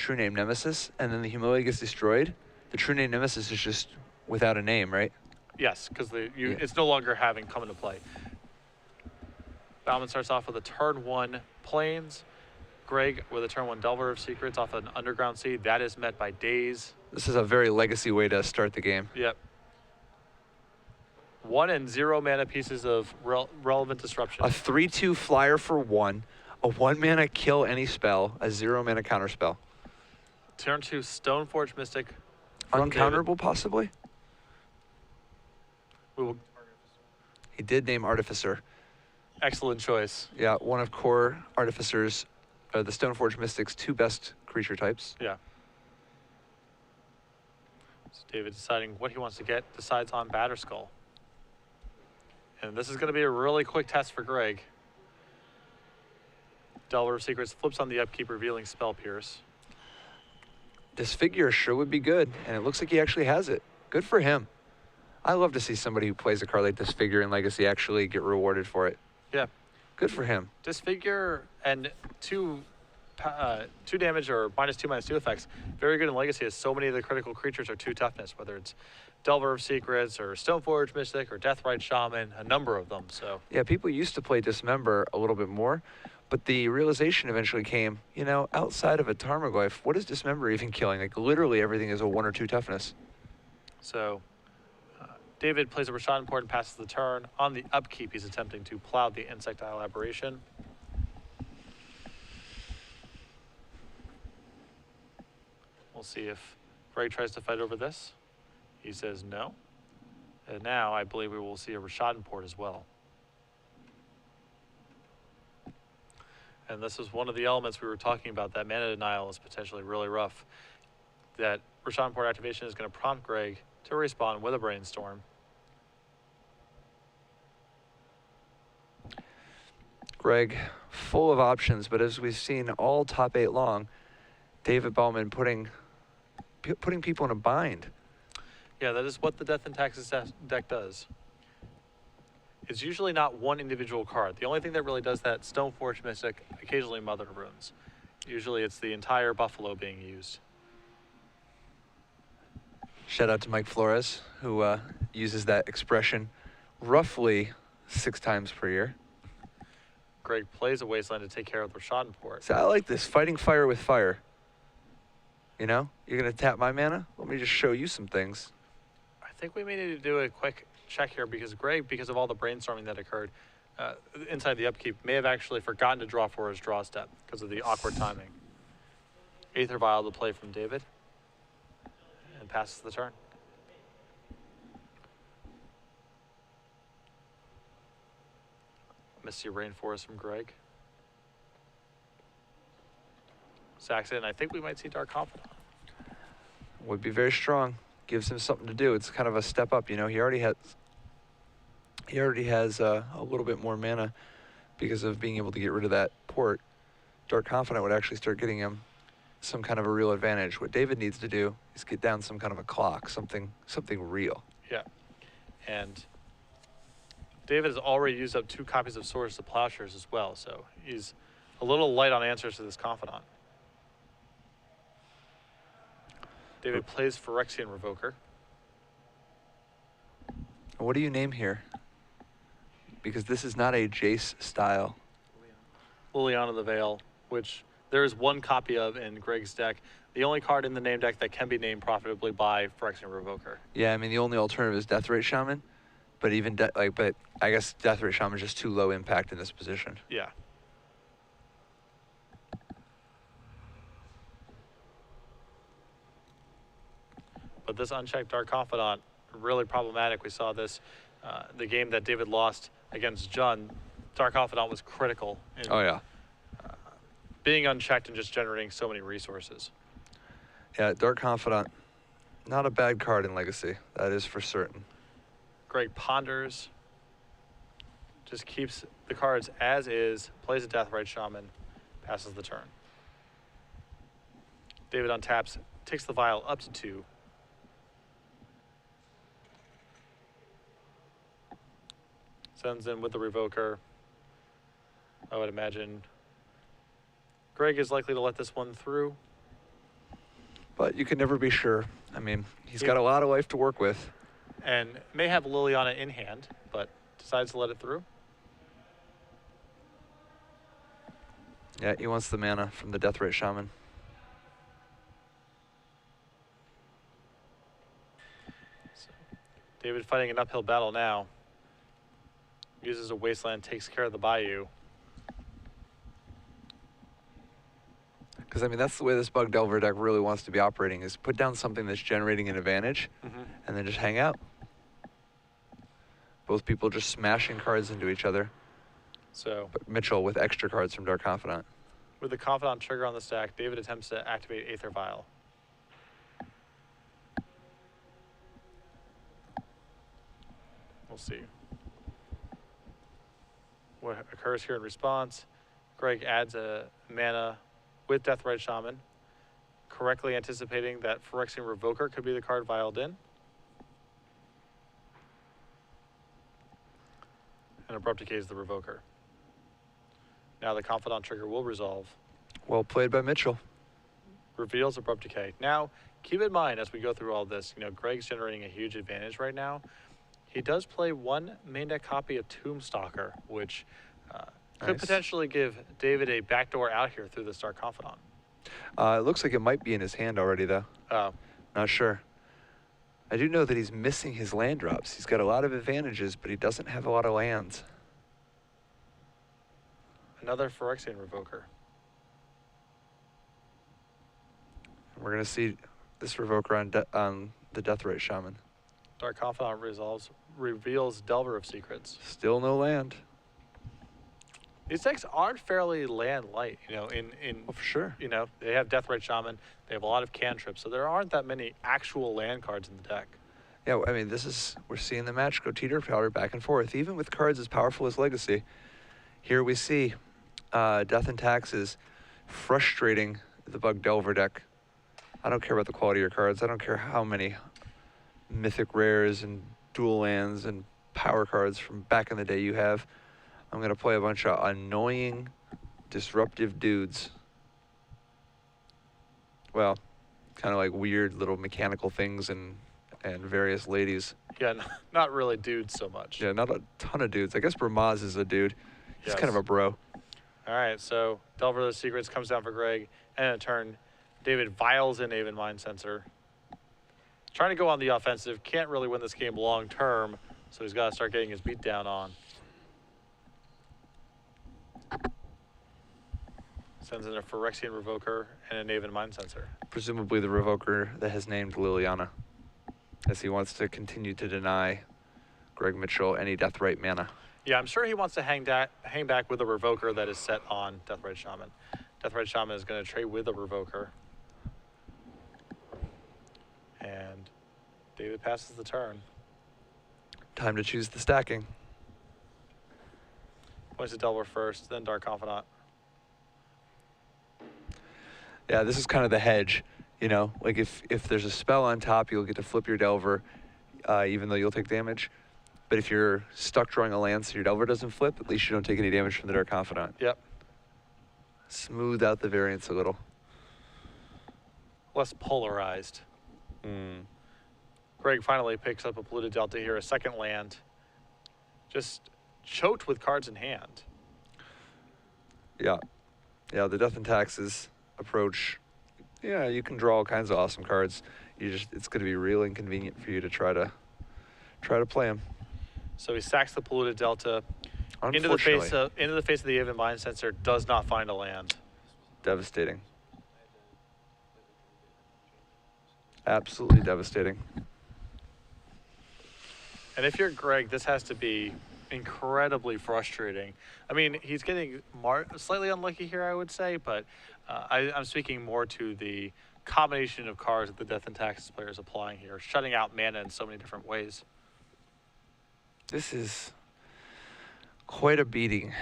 True Name Nemesis, and then the Humiliate gets destroyed, the True Name Nemesis is just without a name, right? Yes, because it's no longer having come into play. Bauman starts off with a turn 1 Plains. Greg with a turn 1 Delver of Secrets off an Underground Seed. That is met by Daze. This is a very legacy way to start the game. Yep. 1 and 0 mana pieces of relevant disruption. A 3/2 flyer for 1, a 1 mana kill any spell, a 0 mana counter spell. Turn 2 Stoneforge Mystic. Uncounterable, possibly? We will. He did name Artificer. Excellent choice. Yeah, one of core Artificers, the Stoneforge Mystic's 2 best creature types. Yeah. So David deciding what he wants to get, decides on Batterskull. And this is going to be a really quick test for Greg. Delver of Secrets flips on the upkeep, revealing Spell Pierce. Disfigure sure would be good, and it looks like he actually has it. Good for him. I love to see somebody who plays a card like Disfigure in Legacy actually get rewarded for it. Yeah. Good for him. Disfigure and 2 damage or -2/-2 effects. Very good in Legacy, as so many of the critical creatures are 2 toughness, whether it's Delver of Secrets or Stoneforge Mystic or Deathrite Shaman, a number of them. So yeah, people used to play Dismember a little bit more, but the realization eventually came, you know, outside of a Tarmogoyf, what is Dismember even killing? Like literally everything is a 1 or 2 toughness. So David plays a Rashad Import and passes the turn. On the upkeep, he's attempting to plow the Insectile Aberration. We'll see if Greg tries to fight over this. He says no. And now I believe we will see a Rashad Import as well. And this is one of the elements we were talking about, that mana denial is potentially really rough. That Rashad Import activation is going to prompt Greg to respawn with a Brainstorm. Greg, full of options, but as we've seen all top 8 long, David Bauman putting people in a bind. Yeah, that is what the Death and Taxes deck does. It's usually not one individual card. The only thing that really does that, Stoneforge Mystic, occasionally Mother of Runes. Usually it's the entire Buffalo being used. Shout out to Mike Flores, who uses that expression roughly 6 times per year. Greg plays a Wasteland to take care of the Rashad Import. So I like this, fighting fire with fire. You know, you're going to tap my mana? Let me just show you some things. I think we may need to do a quick check here, because Greg, because of all the brainstorming that occurred inside the upkeep, may have actually forgotten to draw for his draw step because of the awkward timing. Aether Vial to play from David, and passes the turn. Misty Rainforest from Greg. Saxon, I think we might see Dark Confidant. Would be very strong. Gives him something to do. It's kind of a step up, you know. He already has a little bit more mana because of being able to get rid of that port. Dark Confidant would actually start getting him some kind of a real advantage. What David needs to do is get down some kind of a clock, something real. Yeah, and David has already used up 2 copies of Swords to Plowshares as well, so he's a little light on answers to this Confidant. David plays Phyrexian Revoker. What do you name here? Because this is not a Jace style. Liliana the Veil, which there is 1 copy of in Greg's deck. The only card in the name deck that can be named profitably by Phyrexian Revoker. Yeah, I mean the only alternative is Deathrite Shaman, but even but I guess Deathrite Shaman is just too low impact in this position. Yeah. But this unchecked Dark Confidant, really problematic. We saw this, the game that David lost against Jun. Dark Confidant was critical in being unchecked and just generating so many resources. Yeah, Dark Confidant, not a bad card in Legacy. That is for certain. Greg ponders, just keeps the cards as is, plays a Deathrite Shaman, passes the turn. David untaps, takes the Vial up to 2. Sends in with the Revoker. I would imagine Greg is likely to let this one through. But you can never be sure. I mean, he's got a lot of life to work with. And may have Liliana in hand, but decides to let it through. Yeah, he wants the mana from the Deathrite Shaman. So David fighting an uphill battle now. Uses a Wasteland, takes care of the Bayou. Because, I mean, that's the way this Bug Delver deck really wants to be operating, is put down something that's generating an advantage, and then just hang out. Both people just smashing cards into each other. So, But Mitchell with extra cards from Dark Confidant. with the Confidant trigger on the stack, David attempts to activate Aether Vial. We'll see what occurs here in response. Greg adds a mana with Deathrite Shaman, correctly anticipating that Phyrexian Revoker could be the card vialed in. And Abrupt Decay is the Revoker. Now the Confidant trigger will resolve. Well played by Mitchell. Reveals Abrupt Decay. Now, keep in mind as we go through all this, Greg's generating a huge advantage right now. He does play one main deck copy of Tombstalker, which could potentially give David a backdoor out here through the Dark Confidant. It looks like it might be in his hand already, though. Oh. Not sure. I do know that he's missing his land drops. He's got a lot of advantages, but he doesn't have a lot of lands. Another Phyrexian Revoker. We're going to see this Revoker on the Deathrite Shaman. Dark Confidant reveals Delver of Secrets. Still no land. These decks aren't fairly land light, Oh, for sure. They have Deathrite Shaman, they have a lot of cantrips, so there aren't that many actual land cards in the deck. Yeah, I mean, we're seeing the match go teeter-totter back and forth, even with cards as powerful as Legacy. Here we see Death and Taxes frustrating the Bug Delver deck. I don't care about the quality of your cards. I don't care how many mythic rares and dual lands and power cards from back in the day you have. I'm going to play a bunch of annoying, disruptive dudes. Well, kind of like weird little mechanical things and various ladies. Yeah, not really dudes so much. Yeah, not a ton of dudes. I guess Ramaz is a dude. He's kind of a bro. All right, so Delver of the Secrets comes down for Greg, and in a turn, David vials in Aven Mind Sensor. Trying to go on the offensive, can't really win this game long term, so he's got to start getting his beat down on. Sends in a Phyrexian Revoker and an Aven Mind Sensor. Presumably the Revoker that has named Liliana, as he wants to continue to deny Greg Mitchell any Deathrite mana. Yeah, I'm sure he wants to hang back with a Revoker that is set on Deathrite Shaman. Deathrite Shaman is going to trade with a Revoker. And David passes the turn. Time to choose the stacking. Points to Delver first, then Dark Confidant. Yeah, this is kind of the hedge, like if there's a spell on top, you'll get to flip your Delver, even though you'll take damage. But if you're stuck drawing a land so your Delver doesn't flip, at least you don't take any damage from the Dark Confidant. Yep. Smooth out the variance a little. Less polarized. Greg finally picks up a Polluted Delta here, a second land. Just choked with cards in hand. Yeah. Yeah, the Death and Taxes approach, yeah, you can draw all kinds of awesome cards. It's going to be real inconvenient for you to try to play them. So he sacks the Polluted Delta into the face of the Aven Mind Sensor. Does not find a land. Devastating. Absolutely devastating. And if you're Greg, this has to be incredibly frustrating. I mean, he's getting slightly unlucky here, I would say, but I'm speaking more to the combination of cards that the Death and Taxes player is applying here, shutting out mana in so many different ways. This is quite a beating.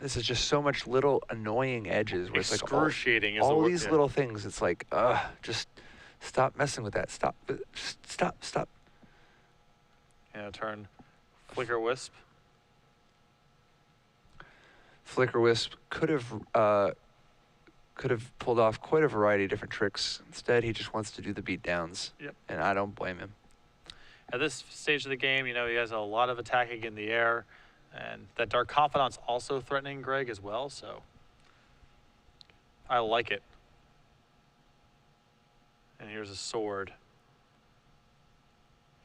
This is just so much little annoying edges where it's like excruciating. all these little things. It's like, just stop messing with that. Stop. And a turn. Flicker Wisp. Flicker Wisp could have could have pulled off quite a variety of different tricks. Instead, he just wants to do the beat downs. Yep. And I don't blame him. At this stage of the game, he has a lot of attacking in the air, and that Dark Confidant's also threatening Greg as well, so I like it. And here's a sword.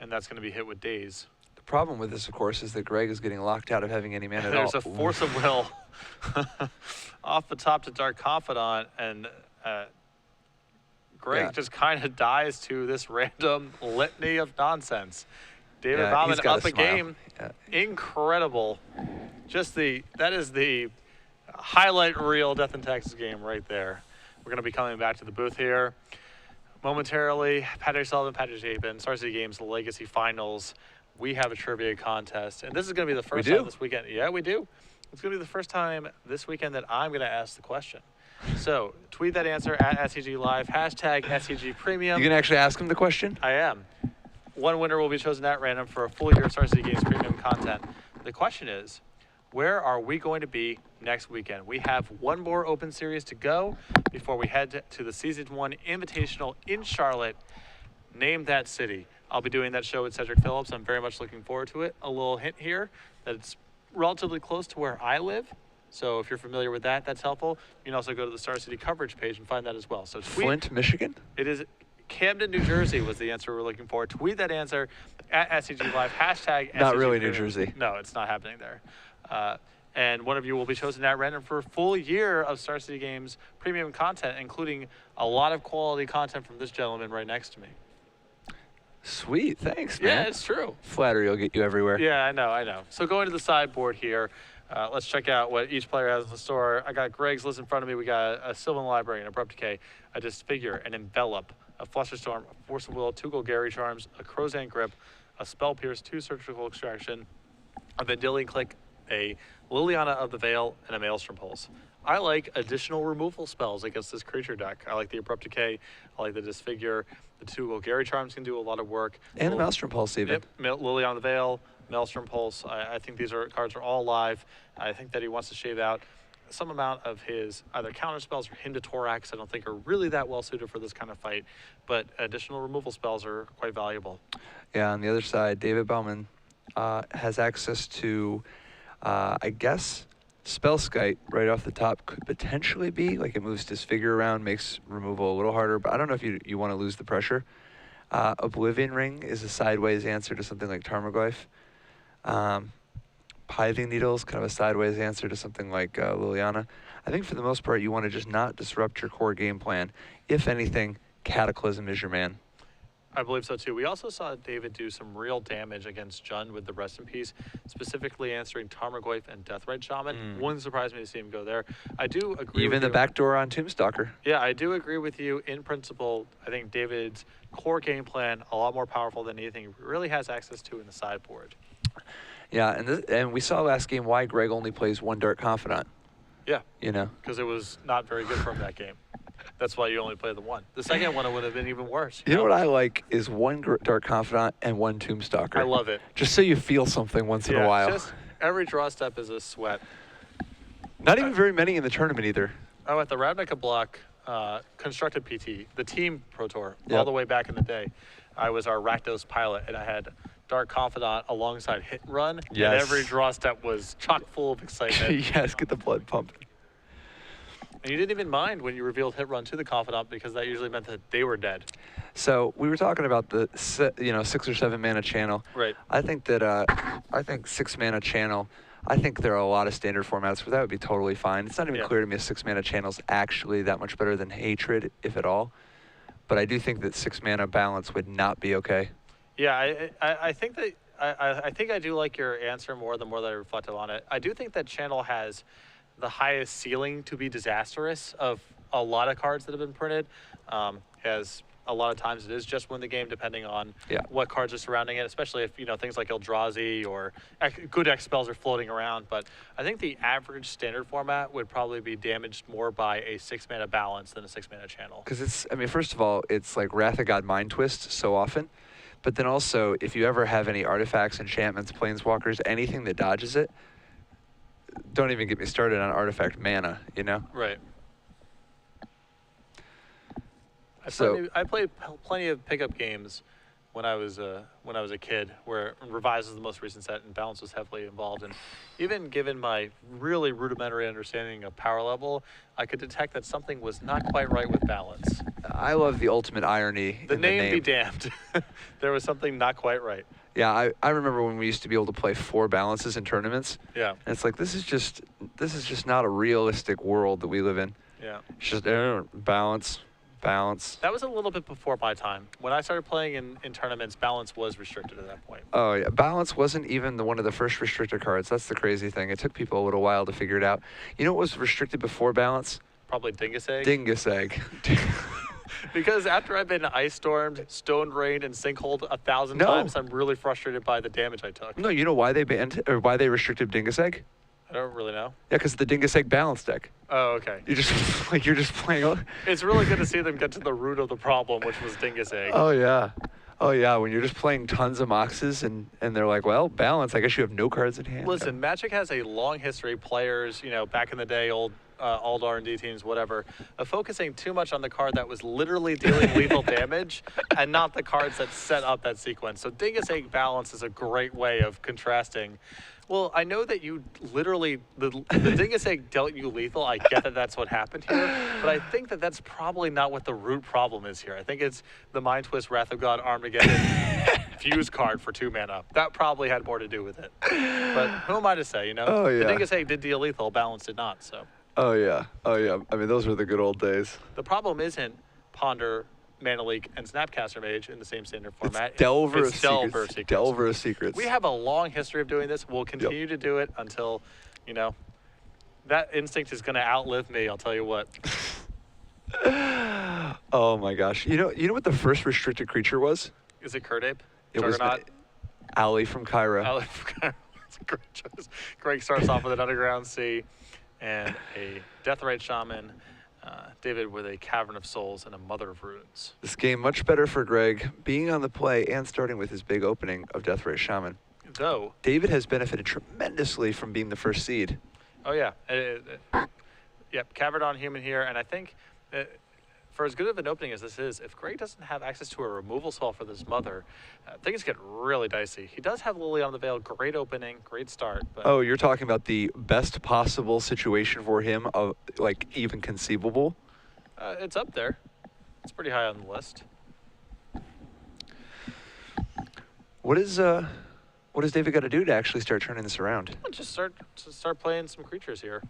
And that's going to be hit with Daze. The problem with this, of course, is that Greg is getting locked out of having any mana at all. There's a force of will off the top to Dark Confidant, and Greg just kind of dies to this random litany of nonsense. David Bauman up a game. Yeah. Incredible. That is the highlight reel Death in Texas game right there. We're going to be coming back to the booth here momentarily. Patrick Sullivan, Patrick Chapin, Star City Games Legacy Finals. We have a trivia contest, and this is going to be the first time this weekend. Yeah, we do. It's going to be the first time this weekend that I'm going to ask the question. So tweet that answer at SCG Live, hashtag SCG Premium. You can actually ask him the question? I am. One winner will be chosen at random for a full year of Star City Games Premium content. The question is, where are we going to be next weekend? We have one more open series to go before we head to the Season 1 Invitational in Charlotte. Name that city. I'll be doing that show with Cedric Phillips. I'm very much looking forward to it. A little hint here that it's relatively close to where I live. So if you're familiar with that, that's helpful. You can also go to the Star City coverage page and find that as well. So tweet. Flint, Michigan? It is Camden, New Jersey was the answer we're looking for. Tweet that answer at SCG Live, hashtag Not SCG really Premium. New Jersey. No, it's not happening there. And one of you will be chosen at random for a full year of Star City Games premium content, including a lot of quality content from this gentleman right next to me. Sweet, thanks, man. Yeah, it's true. Flattery will get you everywhere. Yeah, I know. So going to the sideboard here, let's check out what each player has in the store. I got Greg's list in front of me. We got a Sylvan Library, an Abrupt Decay, a Disfigure, an Envelop, a Flusterstorm, a Force of Will, 2 Golgari Charms, a Crozant Grip, a Spell Pierce, 2 Surgical Extraction, a Vendilion Click, a Liliana of the Veil, and a Maelstrom Pulse. I like additional removal spells against this creature deck. I like the Abrupt Decay. I like the Disfigure. The 2 Golgari Charms can do a lot of work. And the Maelstrom Pulse even. Yep, Liliana of the Veil, Maelstrom Pulse. I think these cards are all live. I think that he wants to shave out some amount of his either counter spells or Hymn to Thorax. I don't think are really that well suited for this kind of fight, but additional removal spells are quite valuable. Yeah, on the other side, David Bauman has access to, I guess, Spellskite right off the top could potentially be, like it moves Disfigure around, makes removal a little harder, but I don't know if you want to lose the pressure. Oblivion Ring is a sideways answer to something like Tarmogoyf. Pithing Needle is kind of a sideways answer to something like Liliana. I think for the most part, you want to just not disrupt your core game plan. If anything, Cataclysm is your man. I believe so too. We also saw David do some real damage against Jund with the Rest in Peace, specifically answering Tarmogoyf and Deathrite Shaman. Wouldn't surprise me to see him go there. I do agree Even with the you. backdoor on Tombstalker. Yeah, I do agree with you in principle. I think David's core game plan a lot more powerful than anything he really has access to in the sideboard. Yeah, and we saw last game why Greg only plays 1 Dark Confidant. Yeah. You know? Because it was not very good for him that game. That's why you only play the one. The second one would have been even worse. You know what I like is 1 Dark Confidant and 1 Tombstalker. I love it. Just so you feel something once in a while. Just every draw step is a sweat. Not even very many in the tournament either. Oh, at the Ravnica block, Constructed PT, the team Pro Tour, all the way back in the day, I was our Rakdos pilot, and I had Dark Confidant alongside Hit and Run, and every draw step was chock full of excitement. Yes, get the blood pumping. And you didn't even mind when you revealed Hit Run to the Confidant because that usually meant that they were dead. So we were talking about the 6 or 7 mana channel. Right. I think 6 mana channel. I think there are a lot of standard formats where that would be totally fine. It's not even clear to me if 6 mana channel is actually that much better than Hatred, if at all. But I do think that 6 mana balance would not be okay. Yeah, I think that I think I do like your answer more the more that I reflect on it. I do think that channel has the highest ceiling to be disastrous of a lot of cards that have been printed. As a lot of times it is just win the game depending on what cards are surrounding it, especially if things like Eldrazi or good X spells are floating around. But I think the average standard format would probably be damaged more by a 6 mana balance than a 6 mana channel. Because first of all, it's like Wrath of God Mind Twist so often. But then also, if you ever have any artifacts, enchantments, planeswalkers, anything that dodges it, don't even get me started on artifact mana, Right. I played plenty of pickup games when I was a kid, where Revise was the most recent set and Balance was heavily involved. And even given my really rudimentary understanding of power level, I could detect that something was not quite right with Balance. I love the ultimate irony. The in name be damned. There was something not quite right. Yeah, I remember when we used to be able to play 4 balances in tournaments. Yeah. And it's like this is just not a realistic world that we live in. Yeah. It's just balance. That was a little bit before my time. When I started playing in tournaments, Balance was restricted at that point. Oh yeah, balance wasn't even one of the first restricted cards. That's the crazy thing. It took people a little while to figure it out. You know what was restricted before balance? Probably Dingus Egg. Dingus Egg. Because after I've been ice stormed, stone rained, and sinkholed 1,000 No. times, I'm really frustrated by the damage I took. No, you know why they banned or why they restricted Dingus Egg? I don't really know. Yeah, because the Dingus Egg balance deck. Oh, okay. You just like you're just playing. It's really good to see them get to the root of the problem, which was Dingus Egg. Oh yeah. Oh yeah, when you're just playing tons of moxes and they're like, well, balance. I guess you have no cards in hand. Listen, Magic has a long history. Players, back in the day, old R&D teams, whatever, of focusing too much on the card that was literally dealing lethal damage and not the cards that set up that sequence. So Dingus Egg Balance is a great way of contrasting. Well, I know that you literally, the Dingus Egg dealt you lethal. I get that that's what happened here, but I think that that's probably not what the root problem is here. I think it's the Mind Twist, Wrath of God, Armageddon Fuse card for 2 mana. That probably had more to do with it. But who am I to say, Oh, yeah. The Dingus Egg did deal lethal, Balance did not, so. Oh yeah. I mean, those were the good old days. The problem isn't Ponder, Mana Leak, and Snapcaster Mage in the same standard format. It's Delver of Secrets. Secrets. Delver of Secrets. We have a long history of doing this. We'll continue to do it until, that instinct is going to outlive me, I'll tell you what. Oh my gosh. You know what the first restricted creature was? Is it Kurdape? It was Juggernaut? Ali from Kyra. That's a great choice. Greg starts off with an Underground Sea and a Deathrite Shaman. David with a Cavern of Souls and a Mother of Runes. This game much better for Greg, being on the play and starting with his big opening of Deathrite Shaman. Though David has benefited tremendously from being the first seed. Oh yeah, yep. Cavern on Human here, and I think for as good of an opening as this is, if Greg doesn't have access to a removal spell for this Mother, things get really dicey. He does have Lily on the Veil, great opening, great start. But Oh, you're talking about the best possible situation for him, of like even conceivable. It's up there. It's pretty high on the list. What is David got to do to actually start turning this around? Just start playing some creatures here.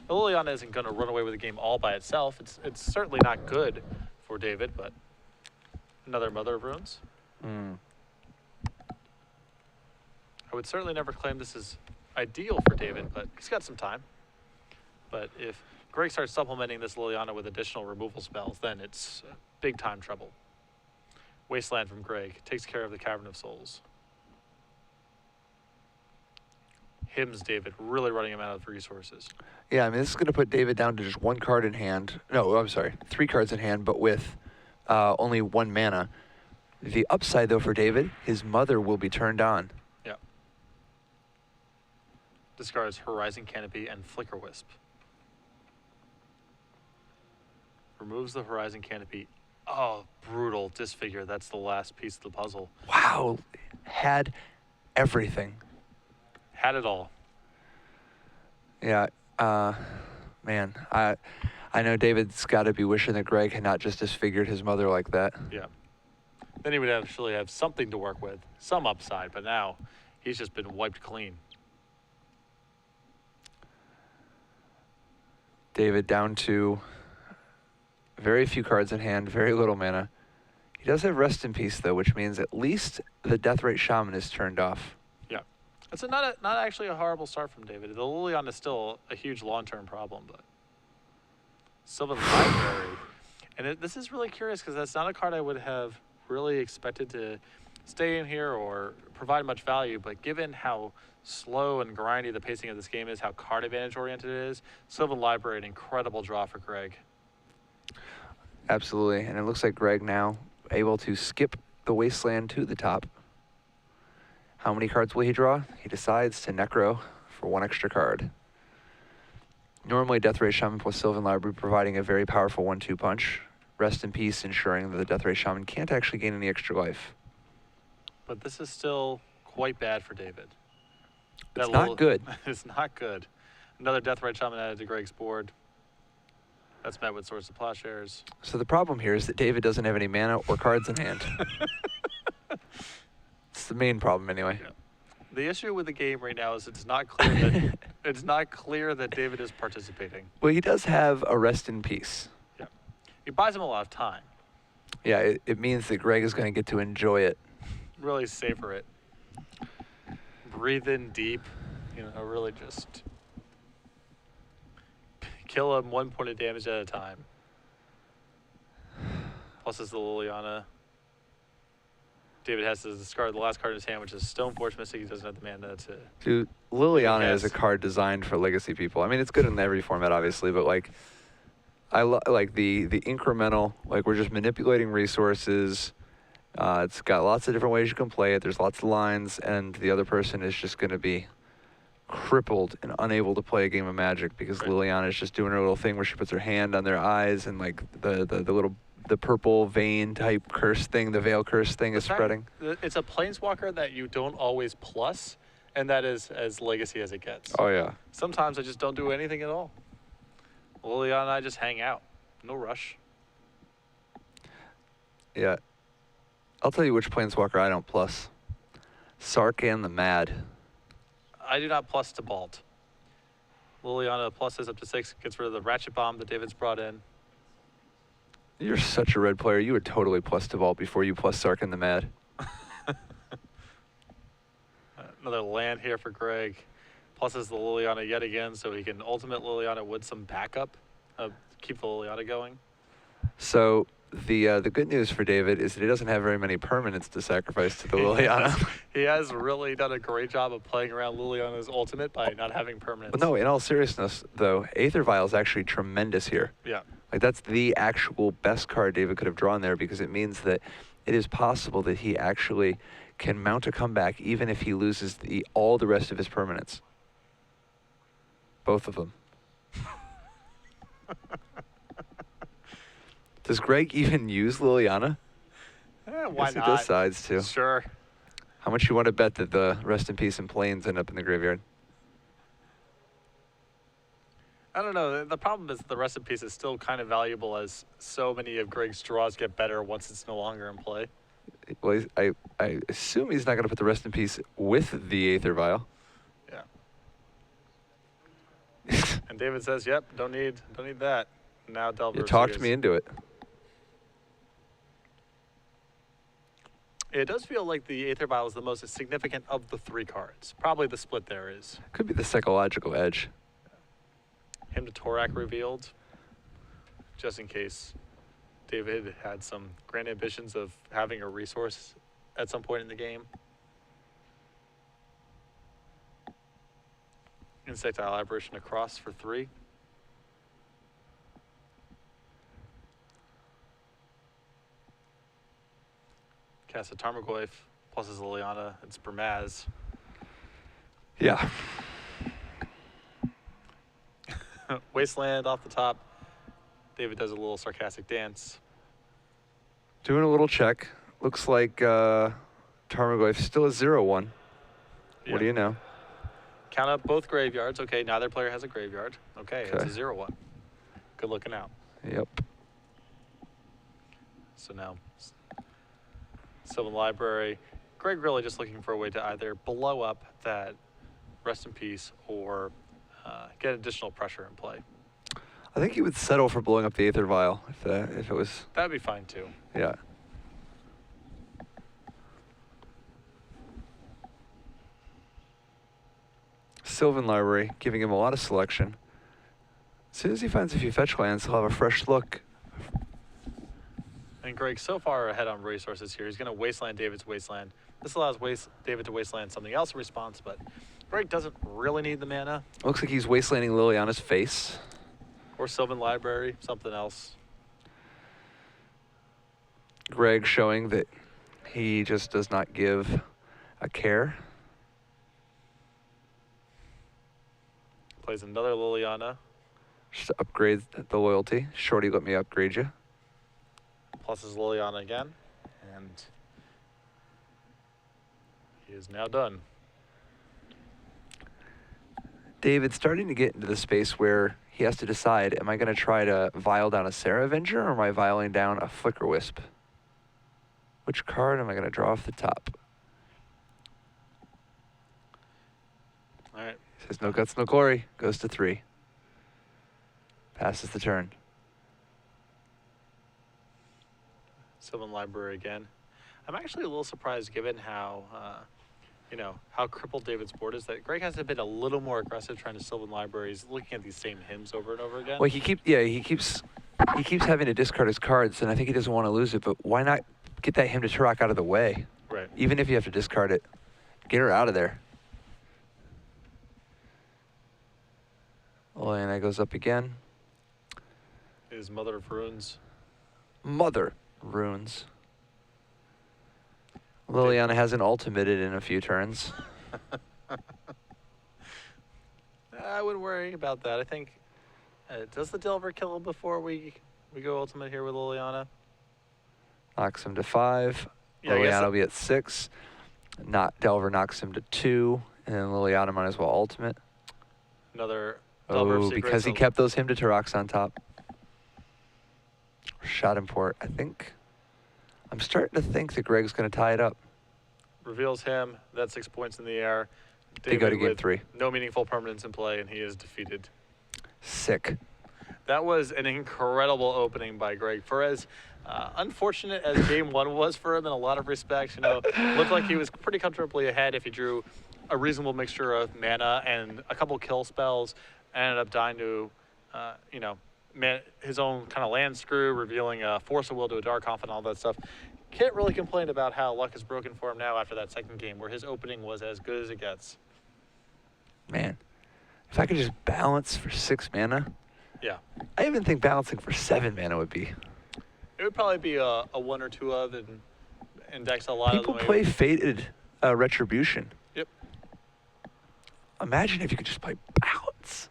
Liliana isn't going to run away with the game all by itself. It's certainly not good for David, but another Mother of Runes. I would certainly never claim this is ideal for David, but he's got some time. But if Greg starts supplementing this Liliana with additional removal spells, then it's big time trouble. Wasteland from Greg takes care of the Cavern of Souls. Hymns David, really running him out of resources. Yeah, I mean, this is going to put David down to just 1 card in hand. No, I'm sorry, 3 cards in hand, but with only 1 mana. The upside, though, for David, his Mother will be turned on. Yeah. Discards Horizon Canopy and Flicker Wisp. Removes the Horizon Canopy. Oh, brutal. Disfigure. That's the last piece of the puzzle. Wow, had everything. Had it all. Yeah, man, I know David's got to be wishing that Greg had not just disfigured his Mother like that. Yeah. Then he would actually have something to work with, some upside, but now he's just been wiped clean. David down to very few cards in hand, very little mana. He does have Rest in Peace, though, which means at least the Deathrite Shaman is turned off. Yeah. It's not actually a horrible start from David. The Liliana is still a huge long-term problem, but Sylvan Library. And this is really curious because that's not a card I would have really expected to stay in here or provide much value, but given how slow and grindy the pacing of this game is, how card advantage oriented it is, Sylvan Library, an incredible draw for Greg. Absolutely, and it looks like Greg now able to skip the Wasteland to the top. How many cards will he draw? He decides to Necro for 1 extra card. Normally, Deathrite Shaman plus Sylvan Library providing a very powerful 1-2 punch. Rest in Peace ensuring that the Death Ray Shaman can't actually gain any extra life. But this is still quite bad for David. It's not good. It's not good. Another Death Ray Shaman added to Greg's board. That's met with Swords to Plowshares. So the problem here is that David doesn't have any mana or cards in hand. It's the main problem anyway. Yeah. The issue with the game right now is it's not clear that it's not clear that David is participating. Well, he does have a Rest in Peace. Yeah. He buys him a lot of time. Yeah, it means that Greg is going to get to enjoy it. Really savor it. Breathe in deep. Really just kill him 1 point of damage at a time. Plus is the Liliana. David has to discard the last card in his hand, which is Stoneforge Mystic. He doesn't have the mana to... Dude, Liliana Yes. is a card designed for Legacy people. I mean, it's good in every format, obviously, but like, I like the incremental. Like, we're just manipulating resources. It's got lots of different ways you can play it. There's lots of lines, and the other person is just going to be crippled and unable to play a game of Magic because Right. Liliana is just doing her little thing where she puts her hand on their eyes and like the purple vein type curse thing, the veil curse thing is spreading. It's a planeswalker that you don't always plus, and that is as legacy as it gets. Oh yeah. Sometimes I just don't do anything at all. Liliana and I just hang out. No rush. Yeah. I'll tell you which planeswalker I don't plus. Sarkhan the Mad. I do not plus to Balt. Liliana pluses up to 6, gets rid of the Ratchet Bomb that David's brought in. You're such a red player. You would totally plus Vault before you plus Sarkhan the Mad. Another land here for Greg. Pluses the Liliana yet again, so he can ultimate Liliana with some backup. Keep the Liliana going. So the good news for David is that he doesn't have very many permanents to sacrifice to the Liliana. He has really done a great job of playing around Liliana's ultimate by not having permanents. But no, in all seriousness, though, Aether Vial is actually tremendous here. Yeah. Like, that's the actual best card David could have drawn there because it means that it is possible that he actually can mount a comeback even if he loses all the rest of his permanents. Both of them. Does Greg even use Liliana? Why Yes, not? he does sides too. Sure. How much you want to bet that the Rest in Peace and Plains end up in the graveyard? I don't know. The problem is the Rest in Peace is still kind of valuable as so many of Greg's draws get better once it's no longer in play. Well, I assume he's not going to put the Rest in Peace with the Aether Vial. Yeah. And David says, "Yep, don't need that." Now Delver. You talked me into it. It does feel like the Aether Vial is the most significant of the 3 cards. Probably the split there is. Could be the psychological edge. Hymn to Torak revealed, just in case David had some grand ambitions of having a resource at some point in the game. Insectile Aberration across for 3. Cast a Tarmogoyf, pluses Liliana, it's Bermaz. Yeah. Wasteland off the top. David does a little sarcastic dance. Doing a little check. Looks like Tarmogoyf still a 0-1. What Yeah. do you know? Count up both graveyards. Okay, neither player has a graveyard. Okay, Okay. it's a 0-1. Good looking out. Yep. So now, Sylvan Library. Greg really just looking for a way to either blow up that Rest in Peace or get additional pressure in play. I think he would settle for blowing up the Aether Vial if it was. That'd be fine too. Yeah. Sylvan Library, giving him a lot of selection. As soon as he finds a few fetch lands, he'll have a fresh look. And Greg so far ahead on resources here. He's going to Wasteland David's Wasteland. This allows David to Wasteland something else in response, but Greg doesn't really need the mana. Looks like he's wastelanding Liliana's face. Or Sylvan Library, something else. Greg showing that he just does not give a care. Plays another Liliana. Just to upgrade the loyalty. Shorty, let me upgrade you. Pluses Liliana again, and he is now done. David's starting to get into the space where he has to decide, am I going to try to vial down a Sarah Avenger, or am I vialing down a Flicker Wisp? Which card am I going to draw off the top? All right. Says no guts, no glory. Goes to 3. Passes the turn. Sylvan Library again. I'm actually a little surprised given how, how crippled David's board is, that Greg has been a little more aggressive trying to Sylvan Libraries, looking at these same hymns over and over again. Well, he keeps having to discard his cards, and I think he doesn't want to lose it, but why not get that hymn to Turok out of the way? Right. Even if you have to discard it, get her out of there. Liliana goes up again. Is Mother of Runes. Mother Runes. Liliana hasn't ultimated in a few turns. I wouldn't worry about that. I think, does the Delver kill him before we go ultimate here with Liliana? Knocks him to 5. Yeah, Liliana will be at 6. Delver knocks him to 2, and then Liliana might as well ultimate. Another Delver of Secrets. Because he kept those hymn to Turoks on top. Shot import, I think. I'm starting to think that Greg's going to tie it up. Reveals him. That's 6 points in the air. They go to game with 3. No meaningful permanence in play, and he is defeated. Sick. That was an incredible opening by Greg. For as unfortunate as game 1 was for him in a lot of respects, looked like he was pretty comfortably ahead if he drew a reasonable mixture of mana and a couple kill spells, and ended up dying to, his own kind of land screw, revealing a Force of Will to a Dark Confidant, all that stuff. Can't really complain about how luck is broken for him now after that second game, where his opening was as good as it gets. Man, if I could just balance for 6 mana. Yeah. I even think balancing for 7 mana would be. It would probably be a 1 or 2 of, and decks a lot People of them. play Fated Retribution. Yep. Imagine if you could just play balance.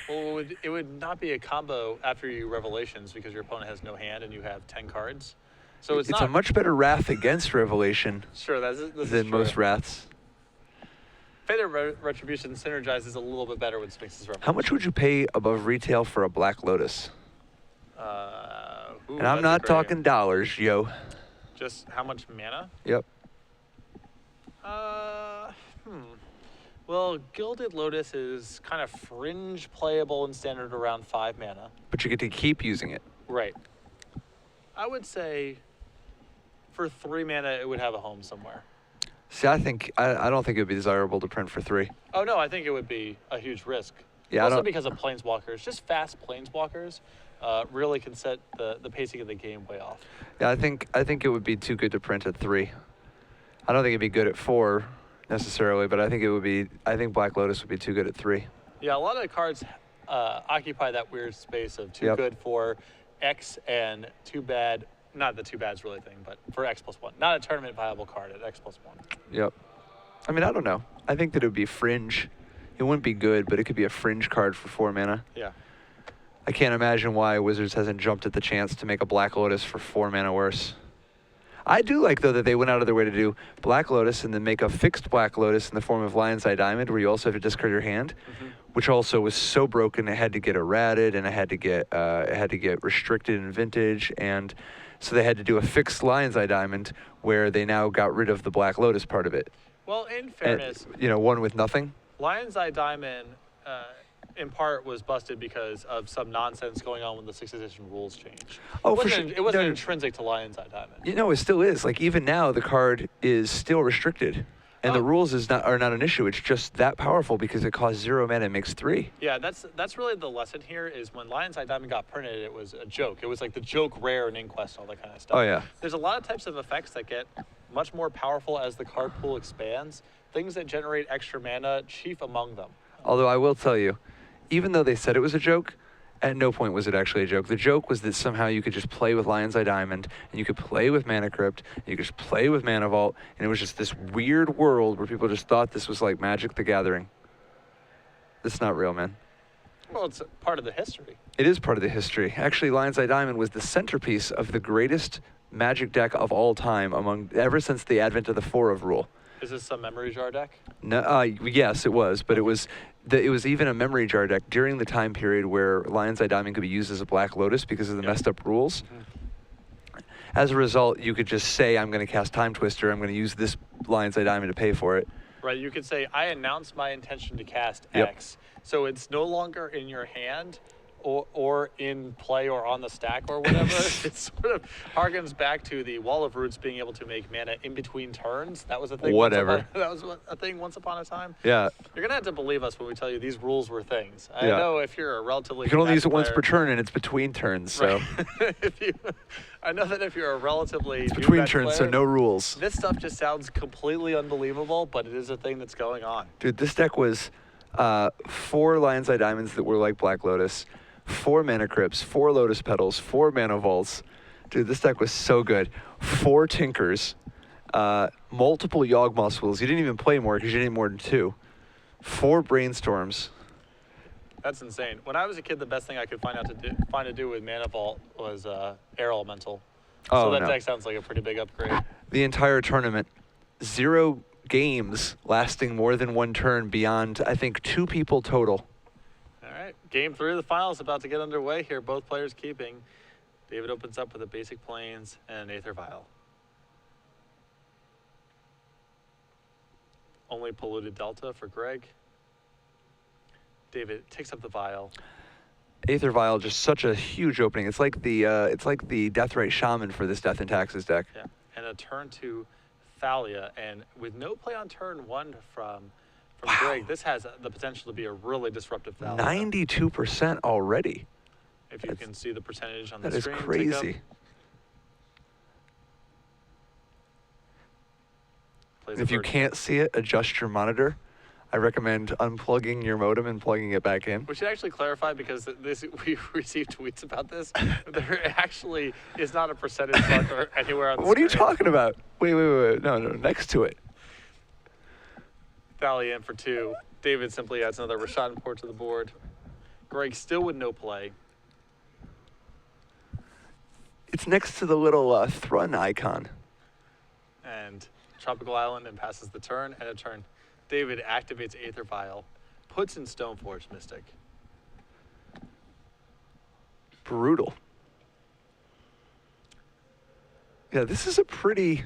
Well, it would not be a combo after you Revelations because your opponent has no hand and you have 10 cards. So it's not a much better Wrath against Revelation sure this than is most true. Wraths. Fated Retribution synergizes a little bit better with Sphinx's Revelation. How much would you pay above retail for a Black Lotus? And I'm not talking dollars, yo. Just how much mana? Yep. Well, Gilded Lotus is kind of fringe playable in standard around 5 mana. But you get to keep using it. Right. I would say for 3 mana it would have a home somewhere. See, I don't think it would be desirable to print for 3. Oh no, I think it would be a huge risk. Yeah, Also because of Planeswalkers. Just fast Planeswalkers really can set the pacing of the game way off. Yeah, I think it would be too good to print at 3. I don't think it'd be good at 4 necessarily, but I think Black Lotus would be too good at 3. Yeah, a lot of the cards occupy that weird space of too good for X and too bad. Not the too bad's really thing, but for X+1. Not a tournament viable card at X+1. Yep. I mean, I don't know. I think that it would be fringe. It wouldn't be good, but it could be a fringe card for 4 mana. Yeah. I can't imagine why Wizards hasn't jumped at the chance to make a Black Lotus for 4 mana worse. I do like, though, that they went out of their way to do Black Lotus and then make a fixed Black Lotus in the form of Lion's Eye Diamond, where you also have to discard your hand, which also was so broken it had to get errated and it had to get restricted in Vintage, and so they had to do a fixed Lion's Eye Diamond where they now got rid of the Black Lotus part of it. Well, in fairness, one with nothing. Lion's Eye Diamond, in part, was busted because of some nonsense going on when the 6th edition rules changed. Oh, for sure. It wasn't intrinsic to Lion's Eye Diamond. It still is. Like, even now, the card is still restricted. And the rules are not an issue. It's just that powerful because it costs 0 mana and makes 3. Yeah, that's really the lesson here is when Lion's Eye Diamond got printed, it was a joke. It was like the joke rare in Inquest, all that kind of stuff. Oh, yeah. There's a lot of types of effects that get much more powerful as the card pool expands. Things that generate extra mana, chief among them. Although I will tell you, even though they said it was a joke, at no point was it actually a joke. The joke was that somehow you could just play with Lion's Eye Diamond, and you could play with Mana Crypt, and you could just play with Mana Vault, and it was just this weird world where people just thought this was like Magic the Gathering. This is not real, man. Well, it's part of the history. It is part of the history. Actually, Lion's Eye Diamond was the centerpiece of the greatest Magic deck of all time ever since the advent of the 4 of rule. Is this some memory jar deck? No, yes, it was, but it was even a memory jar deck during the time period where Lion's Eye Diamond could be used as a Black Lotus because of the messed up rules. As a result, you could just say, I'm going to cast Time Twister, I'm going to use this Lion's Eye Diamond to pay for it. Right, you could say, I announced my intention to cast Yep. X. So it's no longer in your hand or in play or on the stack or whatever. It sort of harkens back to the Wall of Roots being able to make mana in between turns. That was a thing. Whatever. That was a thing once upon a time. Yeah. You're going to have to believe us when we tell you these rules were things. I Yeah. know if you're a relatively... You can only use it once player- per turn, and it's between turns, so. Right. I know that if you're a relatively It's new between Magic turns, so player, no rules. this stuff just sounds completely unbelievable, but it is a thing that's going on. Dude, this deck was 4 Lion's Eye Diamonds that were like Black Lotus, 4 Mana Crypts, 4 Lotus Petals, 4 Mana Vaults. Dude, this deck was so good. 4 Tinkers, multiple Yawgmoth Wheels. You didn't even play more because you didn't need more than 2. 4 Brainstorms. That's insane. When I was a kid, the best thing I could find to do with Mana Vault was Air Elemental. Oh, So that no. deck sounds like a pretty big upgrade. The entire tournament, 0 games lasting more than 1 turn beyond, I think, 2 people total. All right, game 3 of the finals about to get underway here. Both players keeping. David opens up with a Basic Plains and an Aether Vial. Only Polluted Delta for Greg. David takes up the Vial. Aether Vial, just such a huge opening. It's like the Deathrite Shaman for this Death and Taxes deck. Yeah, and a turn 2 Thalia, and with no play on turn 1 from Greg, this has the potential to be a really disruptive Thalia. 92% already. If you can see the percentage on the That is screen. tick up. crazy. Plays If a you bird. can't see it, adjust your monitor. I recommend unplugging your modem and plugging it back in. We should actually clarify because we received tweets about this. There actually is not a percentage marker anywhere on the What are you screen. talking about? Wait. No, next to it. Thalia in for 2. David simply adds another Rashad Port to the board. Greg still with no play. It's next to the little Thrun icon. And Tropical Island and passes the turn, and a turn. David activates Aether Vial, puts in Stoneforge Mystic. Brutal. Yeah, this is a pretty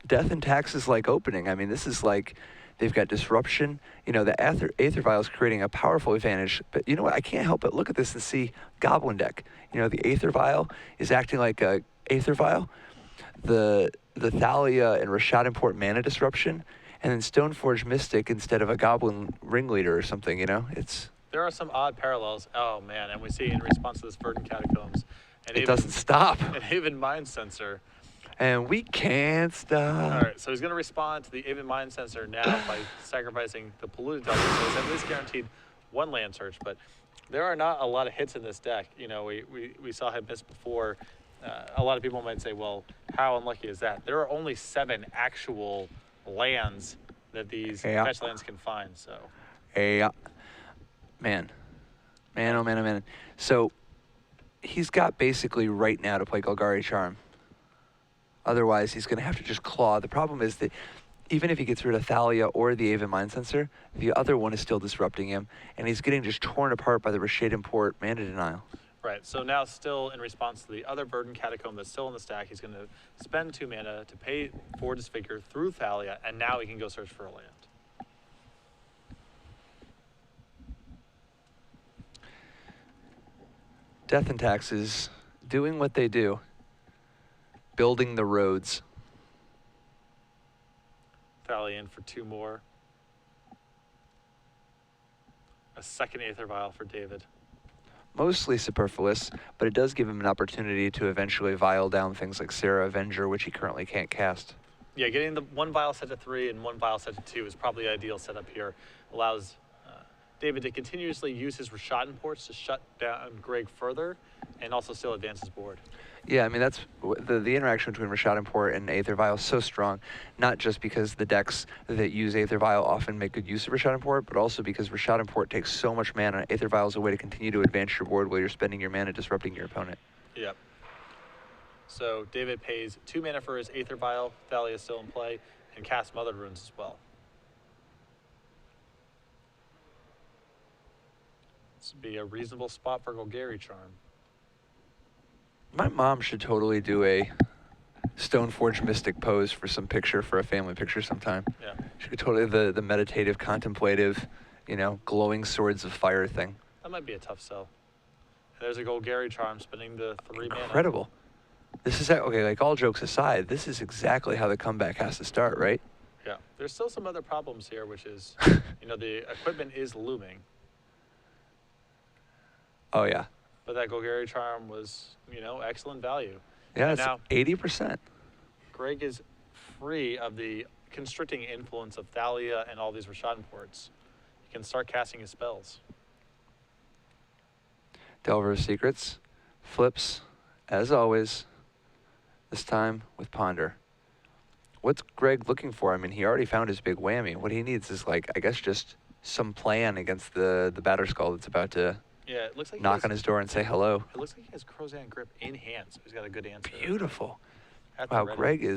Death and Taxes-like opening. I mean, this is like, they've got Disruption. You know, the Aether Vial is creating a powerful advantage. But you know what? I can't help but look at this and see Goblin deck. You know, the Aether Vial is acting like a Aether Vial. The Thalia and Rashad Import mana disruption, and then Stoneforge Mystic instead of a Goblin Ringleader or something, you know? There are some odd parallels. Oh, man, and we see in response to this Verdant Catacombs. It doesn't stop. An Haven Mind Sensor. And we can't stop. All right, so he's going to respond to the Haven Mind Sensor now by sacrificing the Polluted Delta. So he's at least guaranteed 1 land search, but there are not a lot of hits in this deck. You know, we saw him miss before. A lot of people might say, well, how unlucky is that? There are only 7 actual lands that these fetch lands can find, so. Man, oh man. So he's got basically right now to play Golgari Charm. Otherwise, he's going to have to just claw. The problem is that even if he gets rid of Thalia or the Aven Mind Sensor, the other one is still disrupting him, and he's getting just torn apart by the Rashad Import mana denial. Right, so now still in response to the other Verdant Catacomb that's still in the stack, he's going to spend 2 mana to pay for Disfigure through Thalia, and now he can go search for a land. Death and Taxes doing what they do, building the roads. Thalia in for 2 more. A second Aether Vial for David. Mostly superfluous, but it does give him an opportunity to eventually vial down things like Sarah Avenger, which he currently can't cast. Yeah, getting the 1 vial set to 3 and 1 vial set to 2 is probably the ideal setup here. Allows David to continuously use his Rashad imports to shut down Greg further and also still advance his board. Yeah, I mean, that's the interaction between Rashad Import and Aether Vial is so strong, not just because the decks that use Aether Vial often make good use of Rashad Import, but also because Rashad Import takes so much mana. Aether Vial is a way to continue to advance your board while you're spending your mana disrupting your opponent. Yep. So David pays 2 mana for his Aether Vial, Thalia is still in play, and casts Mother Runes as well. This would be a reasonable spot for Golgari Charm. My mom should totally do a Stoneforge Mystic pose for some picture, for a family picture sometime. Yeah. She could totally, the meditative, contemplative, glowing swords of fire thing. That might be a tough sell. And there's a Golgari Charm spending the 3 mana. Incredible. This is, okay, like all jokes aside, this is exactly how the comeback has to start, right? Yeah. There's still some other problems here, which is, the equipment is looming. Oh, yeah. But that Golgari Charm was, excellent value. Yeah, and it's now 80%. Greg is free of the constricting influence of Thalia and all these Rashad imports. He can start casting his spells. Delver of Secrets flips, as always, this time with Ponder. What's Greg looking for? I mean, he already found his big whammy. What he needs is, I guess just some plan against the Batterskull that's about to It looks like knock on his door and say hello. It looks like he has Crozan Grip in hand, so he's got a good answer. Beautiful. At Wow, the ready.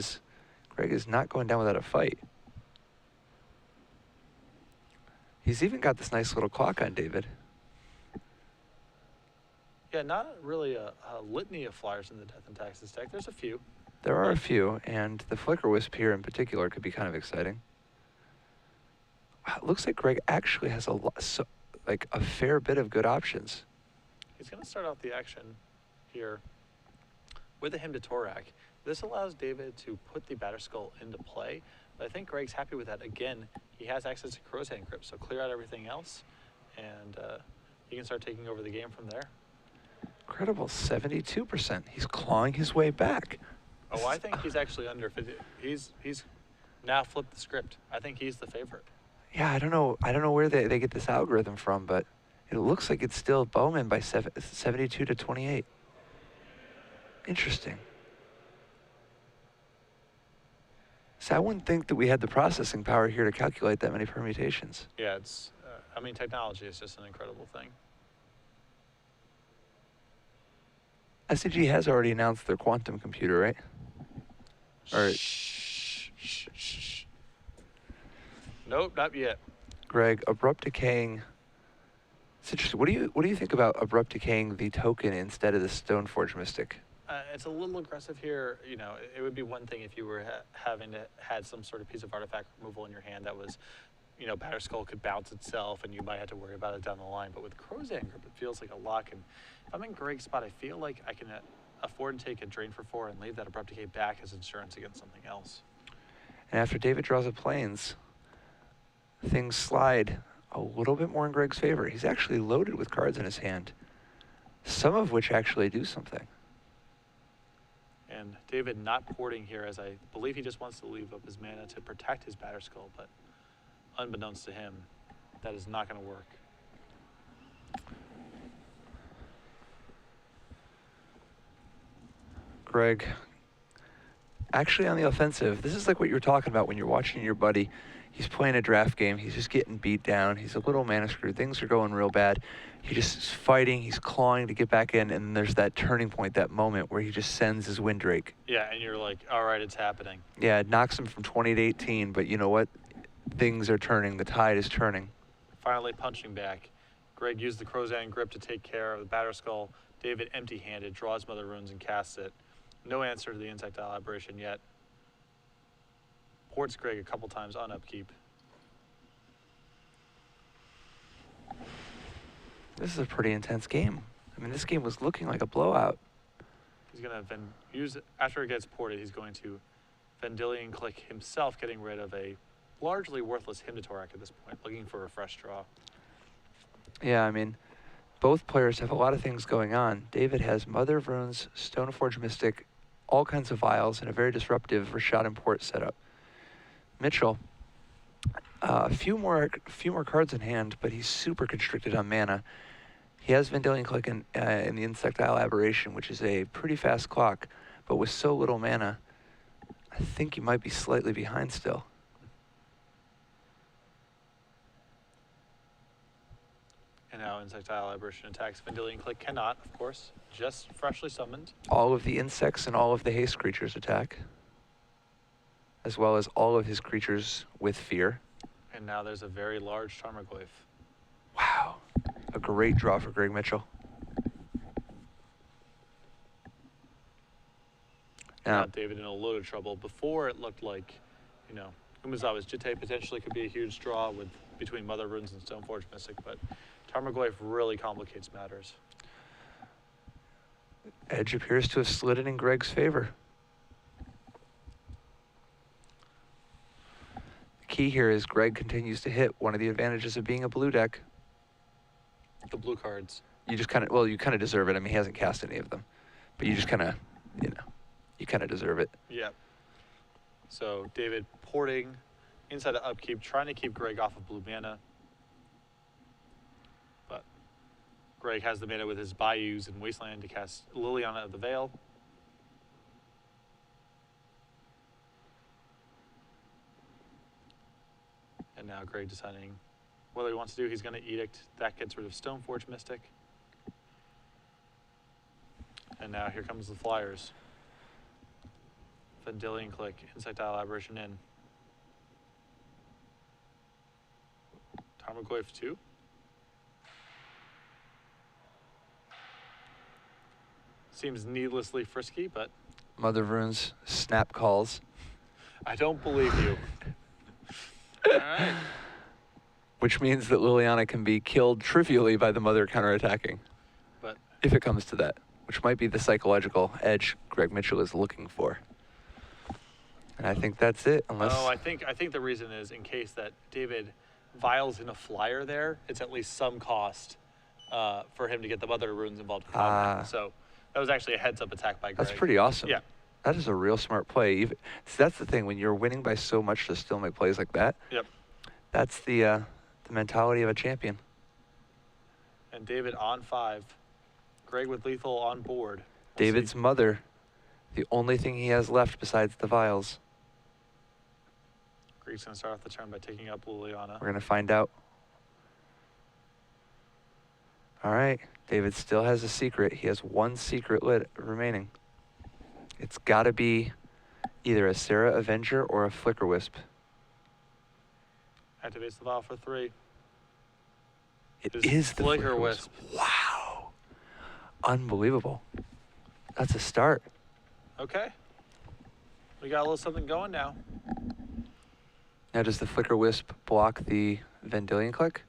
Greg is not going down without a fight. He's even got this nice little clock on David. Yeah, not really a litany of flyers in the Death and Taxes deck. There's a few. There are a few, and the Flicker Wisp here in particular could be kind of exciting. Wow, it looks like Greg actually has a fair bit of good options. He's going to start out the action here with a Hymn to Torak. This allows David to put the Batterskull into play, but I think Greg's happy with that. Again, he has access to Crozan Grip, so clear out everything else, and he can start taking over the game from there. Incredible, 72%. He's clawing his way back. Oh, I think he's actually under 50. He's now flipped the script. I think he's the favorite. Yeah, I don't know where they get this algorithm from, but it looks like it's still Bauman by 72 to 28. Interesting. So I wouldn't think that we had the processing power here to calculate that many permutations. Yeah, it's. Technology is just an incredible thing. SCG has already announced their quantum computer, right? Or Shh. Nope, not yet. Greg, abrupt decaying. It's interesting. What do you think about abrupt decaying the token instead of the Stoneforge Mystic? It's a little aggressive here. It would be one thing if you were having had some sort of piece of artifact removal in your hand that was, Batterskull could bounce itself, and you might have to worry about it down the line. But with Crozan Grip, it feels like a lock. And if I'm in Greg's spot, I feel like I can afford to take a drain for 4 and leave that abrupt decay back as insurance against something else. And after David draws a Plains, things slide a little bit more in Greg's favor. He's actually loaded with cards in his hand, some of which actually do something. And David not porting here, as I believe he just wants to leave up his mana to protect his Batterskull, but unbeknownst to him, that is not going to work. Greg, actually on the offensive, this is like what you were talking about when you're watching your buddy. He's playing a draft game. He's just getting beat down. He's a little mana screwed. Things are going real bad. He just is fighting. He's clawing to get back in, and there's that turning point, that moment where he just sends his Windrake. Yeah, and you're like, all right, it's happening. Yeah, it knocks him from 20 to 18, but you know what? Things are turning. The tide is turning. Finally punching back. Greg used the Crozan Grip to take care of the Batterskull. David empty-handed, draws Mother Runes and casts it. No answer to the Insectile Aberration yet. Ports Greg a couple times on upkeep. This is a pretty intense game. I mean, this game was looking like a blowout. He's going to use it after it gets ported. He's going to Vendilion Click himself, getting rid of a largely worthless Hymn to Torak at this point, looking for a fresh draw. Yeah, I mean, both players have a lot of things going on. David has Mother of Runes, Stoneforge Mystic, all kinds of vials, and a very disruptive Rashad Import setup. Mitchell, A few more cards in hand, but he's super constricted on mana. He has Vendilion Click in the Insectile Aberration, which is a pretty fast clock, but with so little mana, I think he might be slightly behind still. And now Insectile Aberration attacks. Vendilion Click cannot, of course. Just freshly summoned. All of the insects and all of the haste creatures attack, as well as all of his creatures with fear. And now there's a very large Tarmogoyf. Wow. A great draw for Greg Mitchell. Now David in a load of trouble. Before it looked like, you know, Umezawa's Jitte potentially could be a huge draw with between Mother Runes and Stoneforge Mystic, but Tarmogoyf really complicates matters. Edge appears to have slid it in Greg's favor. The key here is Greg continues to hit one of the advantages of being a blue deck. The blue cards. You just kind of, well, you kind of deserve it. I mean, he hasn't cast any of them, but you just kind of, you know, you kind of deserve it. Yep. So David porting inside of upkeep, trying to keep Greg off of blue mana. But Greg has the mana with his Bayous and Wasteland to cast Liliana of the Veil. And now Greg deciding whether he wants to do, he's going to Edict. That gets rid of Stoneforge Mystic. And now here comes the Flyers. Vendilion Click, Insectile Aberration in. Tarmogoyf 2. Seems needlessly frisky, but Mother of Runes, snap calls. I don't believe you. All right. Which means that Liliana can be killed trivially by the Mother counterattacking. But if it comes to that, which might be the psychological edge Greg Mitchell is looking for. And I think that's it, unless... No, I think the reason is in case that David vials in a flyer there, it's at least some cost for him to get the Mother Runes involved in combat. So that was actually a heads-up attack by Greg. That's pretty awesome. Yeah. That is a real smart play. Even, so that's the thing, when you're winning by so much to still make plays like that, Yep. That's the mentality of a champion. And David on 5. Greg with lethal on board. David's mother, the only thing he has left besides the vials. Greg's going to start off the turn by taking up Liliana. We're going to find out. All right, David still has a secret. He has one secret lit remaining. It's got to be either a Sarah Avenger or a Flicker Wisp. Activates the vial for 3. It is the Flicker Wisp. Wow. Unbelievable. That's a start. Okay. We got a little something going now. Now, does the Flicker Wisp block the Vendilion Click?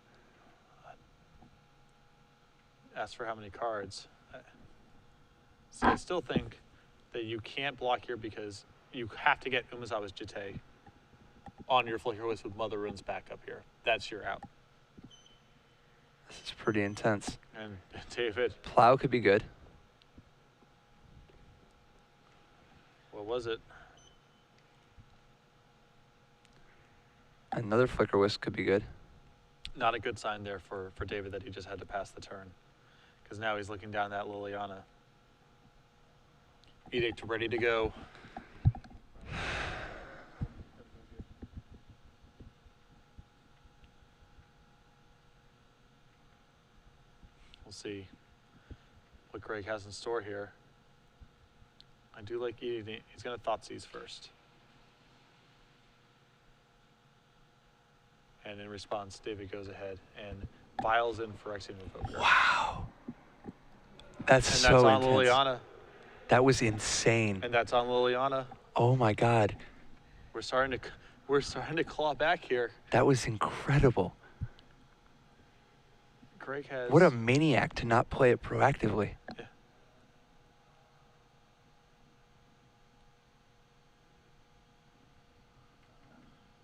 Ask for how many cards. See, I still think that you can't block here because you have to get Umezawa's Jitte on your Flicker Wisp with Mother Runes back up here. That's your out. This is pretty intense. And David, Plow could be good. what was it? Another Flicker Wisp could be good. Not a good sign there for David that he just had to pass the turn. Because now he's looking down that Liliana. Edict ready to go. We'll see what Greg has in store here. I do like eating. He's going to Thoughtseize first. And in response, David goes ahead and vials in Phyrexian Revoker. Wow. That's And so that's on intense. Liliana. That was insane. And that's on Liliana. Oh my God. We're starting to claw back here. That was incredible. Greg has... What a maniac to not play it proactively. Yeah.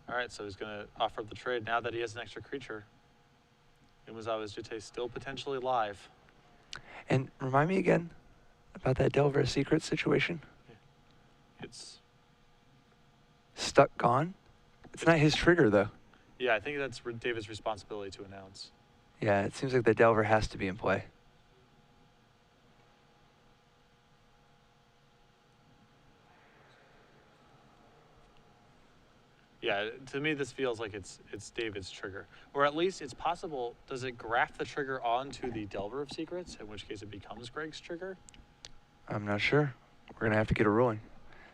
All right, so he's going to offer up the trade now that he has an extra creature. Umezawa's Jitte still potentially live. And remind me again about that Delver Secret situation. It's Stuck gone? It's not his trigger, though. Yeah, I think that's David's responsibility to announce. Yeah, it seems like the Delver has to be in play. Yeah, to me this feels like it's David's trigger, or at least it's possible. Does it graft the trigger onto the Delver of Secrets, in which case it becomes Greg's trigger? I'm not sure. We're gonna have to get a ruling.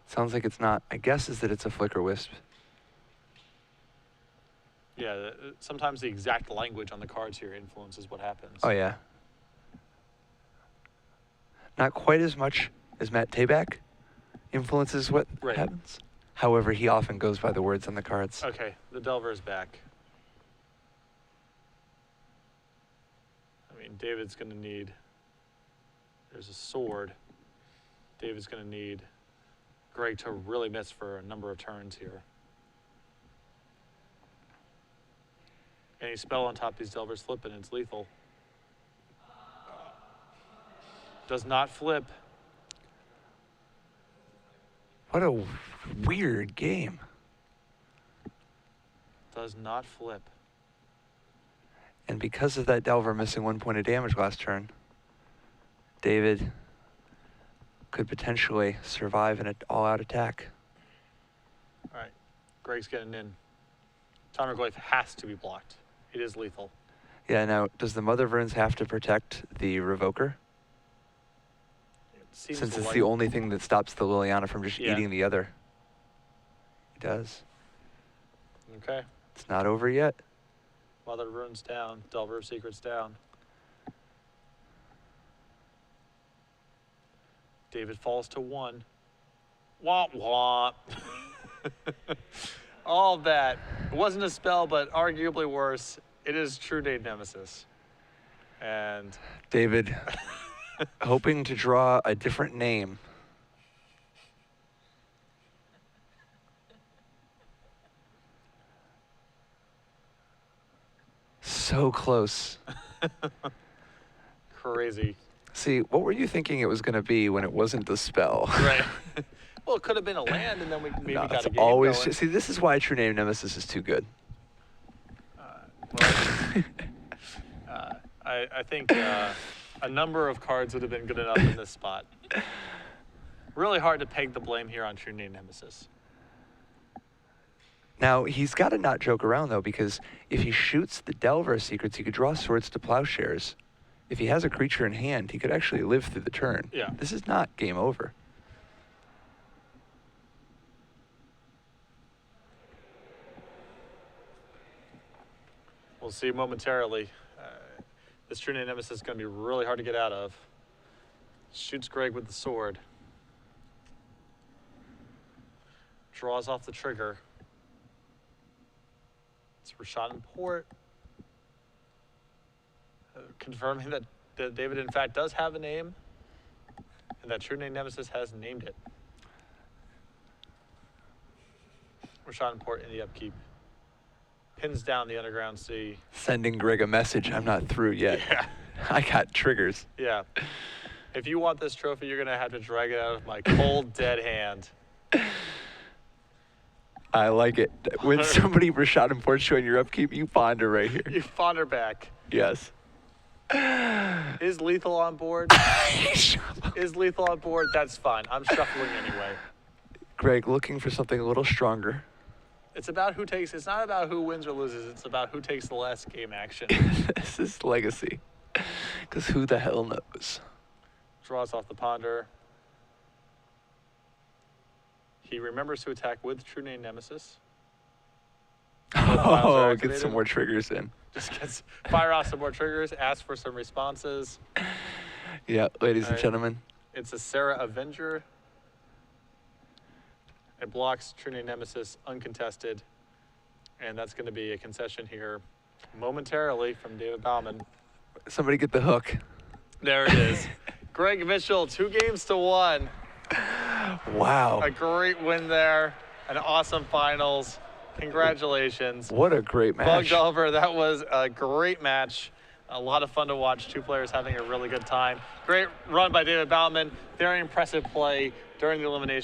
Sounds like it's not. My guess is that it's a flicker wisp. Yeah, sometimes the exact language on the cards here influences what happens. Oh yeah. Not quite as much as Matt Tabak influences what Right. happens. However, he often goes by the words on the cards. Okay, the Delver is back. I mean, David's going to need. There's a sword. David's going to need Greg to really miss for a number of turns here. Any spell on top of these Delvers flip and it's lethal. Does not flip. What a weird game. Does not flip. And because of that Delver missing 1 point of damage last turn, David could potentially survive an all-out attack. All right, Greg's getting in. Tarmogoyf has to be blocked. It is lethal. Yeah, now, does the Mother Verns have to protect the Revoker? Seems Since it's like- the only thing that stops the Liliana from just Yeah. eating the other. It does. Okay. It's not over yet. Mother Rune's down. Delver of Secrets down. David falls to 1. Womp womp. All that. It wasn't a spell, but arguably worse. It is True Name Nemesis. And David, hoping to draw a different name. So close. crazy. See, what were you thinking it was going to be when it wasn't the spell? Right. Well, it could have been a land, and then we maybe No, got it's a game always going. see. This is why True Name Nemesis is too good. I think a number of cards would have been good enough in this spot. Really hard to peg the blame here on True Name Nemesis. Now he's got to not joke around though, because if he shoots the Delver Secrets, he could draw Swords to Plowshares. If he has a creature in hand, he could actually live through the turn. Yeah. This is not game over. We'll see momentarily. This True Name Nemesis is going to be really hard to get out of. Shoots Greg with the sword. Draws off the trigger. It's Rashad and Port. Confirming that David, in fact, does have a name. And that True Name Nemesis has named it. Rashad and Port in the upkeep. Pins down the Underground Sea. Sending Greg a message. I'm not through yet. Yeah. I got triggers. Yeah. If you want this trophy, you're going to have to drag it out of my cold, dead hand. I like it. When somebody Rashad and Port showing your upkeep, you ponder right here. You fonder back. Yes. Is Lethal on board? Is Lethal on board? That's fine. I'm shuffling anyway. Greg looking for something a little stronger. It's about who takes. It's not about who wins or loses. It's about who takes the last game action. This is legacy. Because who the hell knows? Draws off the ponder. He remembers to attack with True Name Nemesis. Files are Oh, get activated. some more triggers in. Just gets fire off some more triggers. Ask for some responses. Yeah, ladies All and right. gentlemen. It's a Sarah Avenger. It blocks True Name Nemesis uncontested. And that's going to be a concession here momentarily from David Bauman. Somebody get the hook. There it is. Greg Mitchell, 2-1. Wow. A great win there. An awesome finals. Congratulations. What a great Bug match. Delver, that was a great match. A lot of fun to watch. Two players having a really good time. Great run by David Bauman. Very impressive play during the elimination.